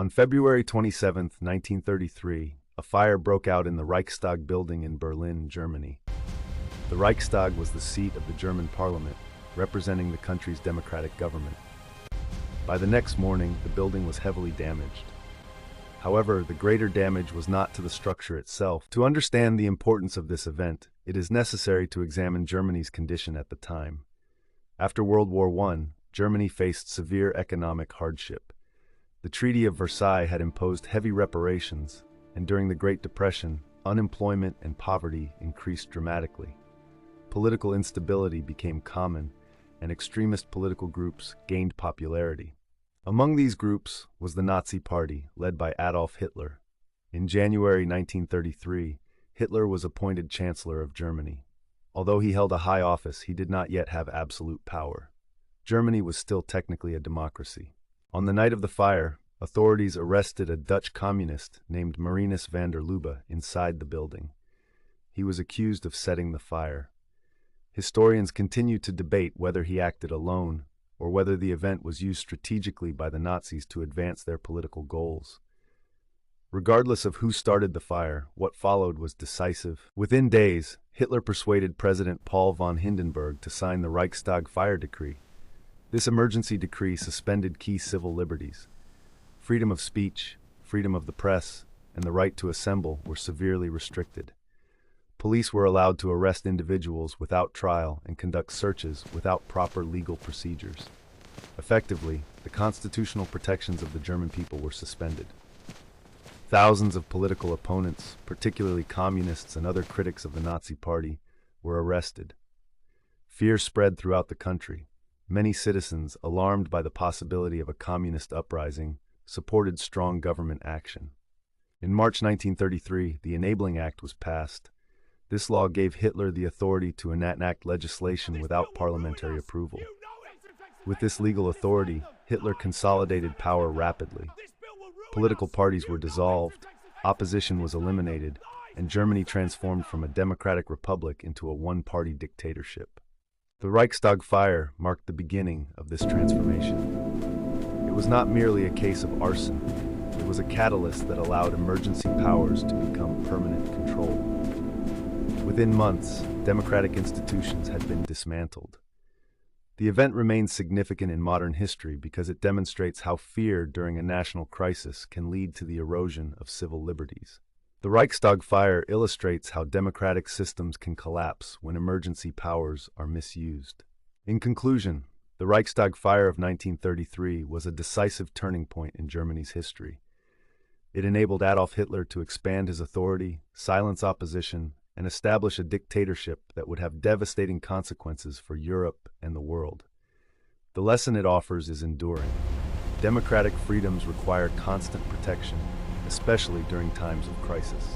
On February 27, 1933, a fire broke out in the Reichstag Building in Berlin, Germany. The Reichstag was the seat of the German parliament, representing the country's democratic government. By the next morning, the building was heavily damaged. However, the greater damage was not to the structure itself. To understand the importance of this event, it is necessary to examine Germany's condition at the time. After World War I, Germany faced severe economic hardship. The Treaty of Versailles had imposed heavy reparations, and during the Great Depression, unemployment and poverty increased dramatically. Political instability became common, and extremist political groups gained popularity. Among these groups was the Nazi Party, led by Adolf Hitler. In January 1933, Hitler was appointed Chancellor of Germany. Although he held a high office, he did not yet have absolute power. Germany was still technically a democracy. On the night of the fire, authorities arrested a Dutch communist named Marinus van der Lubbe inside the building. He was accused of setting the fire. Historians continue to debate whether he acted alone or whether the event was used strategically by the Nazis to advance their political goals. Regardless of who started the fire, what followed was decisive. Within days, Hitler persuaded President Paul von Hindenburg to sign the Reichstag Fire Decree. This emergency decree suspended key civil liberties. Freedom of speech, freedom of the press, and the right to assemble were severely restricted. Police were allowed to arrest individuals without trial and conduct searches without proper legal procedures. Effectively, the constitutional protections of the German people were suspended. Thousands of political opponents, particularly communists and other critics of the Nazi Party, were arrested. Fear spread throughout the country. Many citizens, alarmed by the possibility of a communist uprising, supported strong government action. In March 1933, the Enabling Act was passed. This law gave Hitler the authority to enact legislation without parliamentary approval. With this legal authority, Hitler consolidated power rapidly. Political parties were dissolved, opposition was eliminated, and Germany transformed from a democratic republic into a one-party dictatorship. The Reichstag fire marked the beginning of this transformation. It was not merely a case of arson. It was a catalyst that allowed emergency powers to become permanent control. Within months, democratic institutions had been dismantled. The event remains significant in modern history because it demonstrates how fear during a national crisis can lead to the erosion of civil liberties. The Reichstag fire illustrates how democratic systems can collapse when emergency powers are misused. In conclusion, the Reichstag fire of 1933 was a decisive turning point in Germany's history. It enabled Adolf Hitler to expand his authority, silence opposition, and establish a dictatorship that would have devastating consequences for Europe and the world. The lesson it offers is enduring. Democratic freedoms require constant protection, especially during times of crisis.